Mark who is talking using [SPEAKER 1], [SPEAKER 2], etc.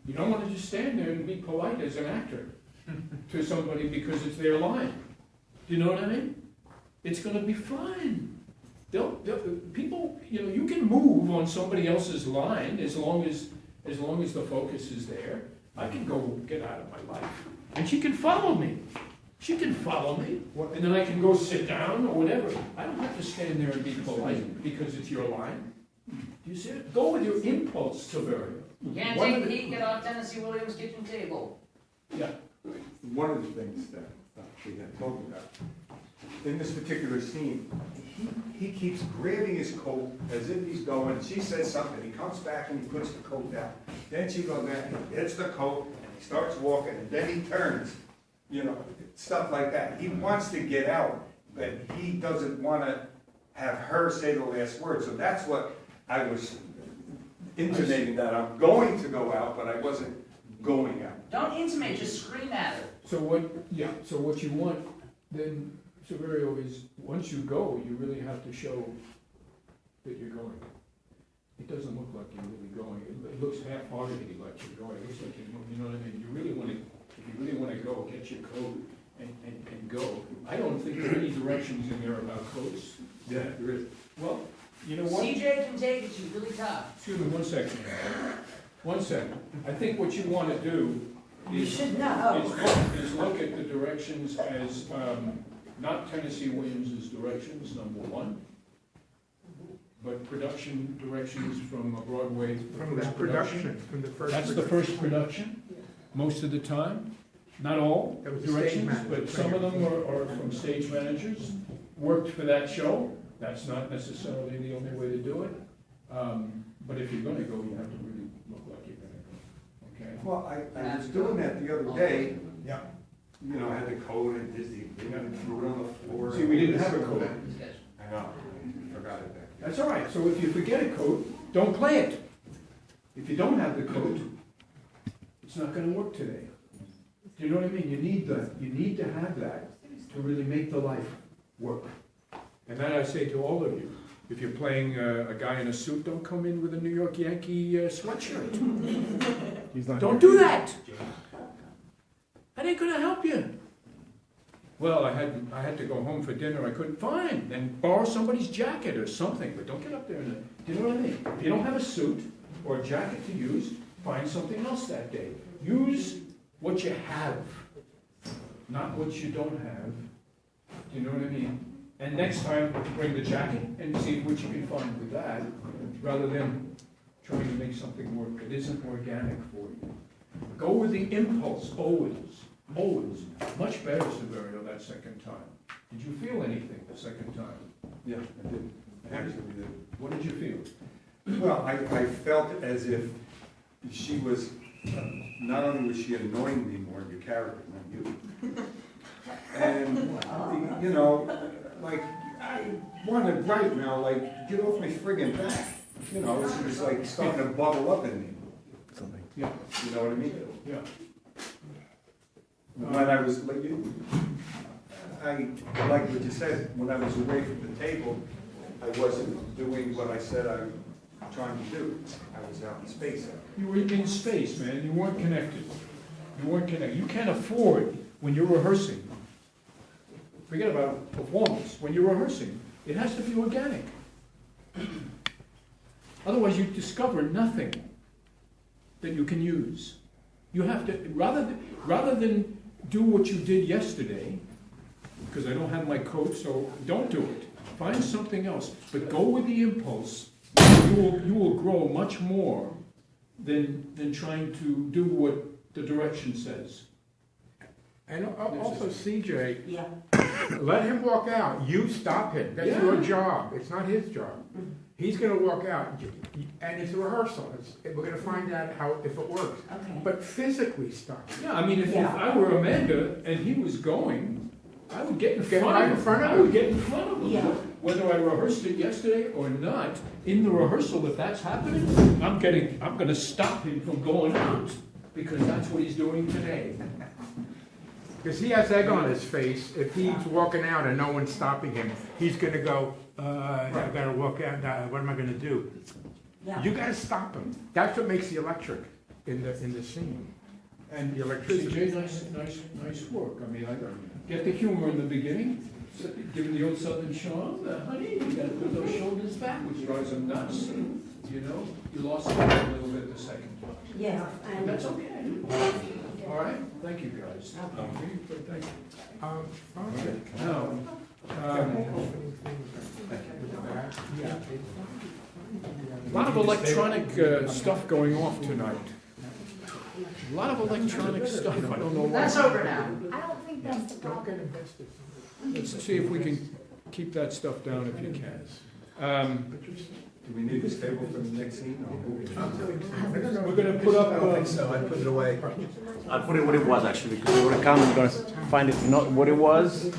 [SPEAKER 1] You don't want to just stand there and be polite as an actor to somebody because it's their line. Do you know what I mean? It's gonna be fine. People, you can move on somebody else's line as long as the focus is there. I can go get out of my life. And she can follow me. She can follow me. And then I can go sit down or whatever. I don't have to stand there and be polite because it's your line. Do you see it? Go with your impulse, Silverio.
[SPEAKER 2] Can't take the heat, get off Tennessee Williams' kitchen table.
[SPEAKER 1] Yeah.
[SPEAKER 3] One of the things that we had talked about, in this particular scene, he keeps grabbing his coat as if he's going, she says something, he comes back and he puts the coat down. Then she goes back and gets the coat, and he starts walking, and then he turns, stuff like that. He wants to get out, but he doesn't want to have her say the last word. So that's what I was intimating, that I'm going to go out, but I wasn't going out.
[SPEAKER 2] Don't intimate, just scream at her.
[SPEAKER 1] So what you want then, Silverio, is once you go, you really have to show that you're going. It doesn't look like you're really going. It looks half-heartedly like you're going. It looks like you know what I mean? You really want to, if you really want to go, get your coat and go. I don't think there are any directions in there about coats.
[SPEAKER 3] Yeah, there is.
[SPEAKER 1] Well, you know what?
[SPEAKER 2] CJ can take it, she's really tough.
[SPEAKER 1] Excuse me 1 second. 1 second. I think what you want to do
[SPEAKER 2] You
[SPEAKER 1] is
[SPEAKER 2] should know.
[SPEAKER 1] look at the directions as not Tennessee Williams's directions, number one, but production directions from a Broadway.
[SPEAKER 4] From the production, from the first.
[SPEAKER 1] That's the first production, most of the time. Not all
[SPEAKER 4] That was the stage
[SPEAKER 1] directions,
[SPEAKER 4] manager.
[SPEAKER 1] but some of them are from stage managers, worked for that show. That's not necessarily the only way to do it. But if you're gonna go, you have to really look like you're gonna go, okay?
[SPEAKER 3] Well, I was doing that the other day.
[SPEAKER 4] Yeah.
[SPEAKER 3] I had the coat and Disney, thing, and threw it on the floor.
[SPEAKER 1] See, we didn't have a coat.
[SPEAKER 3] I know, forgot it back.
[SPEAKER 1] That's all right, so if you forget a coat, don't play it. If you don't have the coat, it's not gonna work today. Do you know what I mean? You need to have that to really make the life work. And that I say to all of you, if you're playing a guy in a suit, don't come in with a New York Yankee sweatshirt. Don't do that. That ain't gonna help you. Well, I had to go home for dinner, I couldn't. Fine, then borrow somebody's jacket or something, but don't get up there and, do you know what I mean? If you don't have a suit or a jacket to use, find something else that day. Use what you have, not what you don't have. Do you know what I mean? And next time, bring the jacket and see what you can find with that, rather than trying to make something work that isn't organic for you. Go with the impulse, always. Always. Much better, Silverio, that second time. Did you feel anything the second time?
[SPEAKER 3] Yeah, I did. I actually did.
[SPEAKER 1] What did you feel?
[SPEAKER 3] Well, I felt as if she was, not only was she annoying me more, your character, not you. And, like, I wanted right now, like, get off my friggin' back. She was like starting to bubble up in me.
[SPEAKER 1] Yeah.
[SPEAKER 3] You know what I mean?
[SPEAKER 1] Yeah.
[SPEAKER 3] When I was, like, I like what you said, when I was away from the table, I wasn't doing what I said I'm trying to do. I was out in space.
[SPEAKER 1] You were in space, man. You weren't connected. You can't afford, when you're rehearsing, forget about performance, when you're rehearsing, it has to be organic. Otherwise, you discover nothing that you can use. You have to, rather than do what you did yesterday, because I don't have my coat, so don't do it. Find something else, but go with the impulse. You will grow much more than trying to do what the direction says.
[SPEAKER 4] And also, CJ,
[SPEAKER 2] Yeah.
[SPEAKER 4] let him walk out. You stop him. That's
[SPEAKER 1] Yeah.
[SPEAKER 4] your job. It's not his job. He's going to walk out, and it's a rehearsal. We're going to find out if it works.
[SPEAKER 2] Okay.
[SPEAKER 4] But physically stop him.
[SPEAKER 1] Yeah, I mean, if I were Amanda and he was going, I would get in front
[SPEAKER 4] right
[SPEAKER 1] of
[SPEAKER 4] in
[SPEAKER 1] him.
[SPEAKER 4] front of
[SPEAKER 1] I
[SPEAKER 4] him.
[SPEAKER 1] would get in front of him.
[SPEAKER 2] Yeah.
[SPEAKER 1] Whether I rehearsed it yesterday or not, in the rehearsal, if that's happening, I'm going to stop him from going out because that's what he's doing today.
[SPEAKER 4] Because he has egg on his face. If he's walking out and no one's stopping him, he's going to go, I got to walk out. What am I going to do?
[SPEAKER 2] Yeah.
[SPEAKER 4] You got to stop him. That's what makes the electric. in the scene.
[SPEAKER 1] And
[SPEAKER 4] The electricity.
[SPEAKER 1] CJ, nice work. I mean, I get the humor in the beginning, giving the old Southern charm, honey, you gotta put those shoulders back, which drives them nuts. You know, you lost it a little bit the second time.
[SPEAKER 5] Yeah,
[SPEAKER 1] But
[SPEAKER 5] and
[SPEAKER 1] that's okay. All right, thank you, guys. Thank you.
[SPEAKER 4] Fine.
[SPEAKER 1] Now, a lot of electronic stuff going off tonight. A lot of electronic stuff, I don't know why.
[SPEAKER 2] That's over now.
[SPEAKER 6] I don't think that's the
[SPEAKER 4] Don't get
[SPEAKER 6] problem.
[SPEAKER 4] invested.
[SPEAKER 1] Let's see if we can keep that stuff down if you can.
[SPEAKER 3] Do we need this table for the next scene?
[SPEAKER 1] We're gonna put up,
[SPEAKER 7] So I put it away.
[SPEAKER 8] I put it what it was actually, because we were coming, gonna find it not what it was,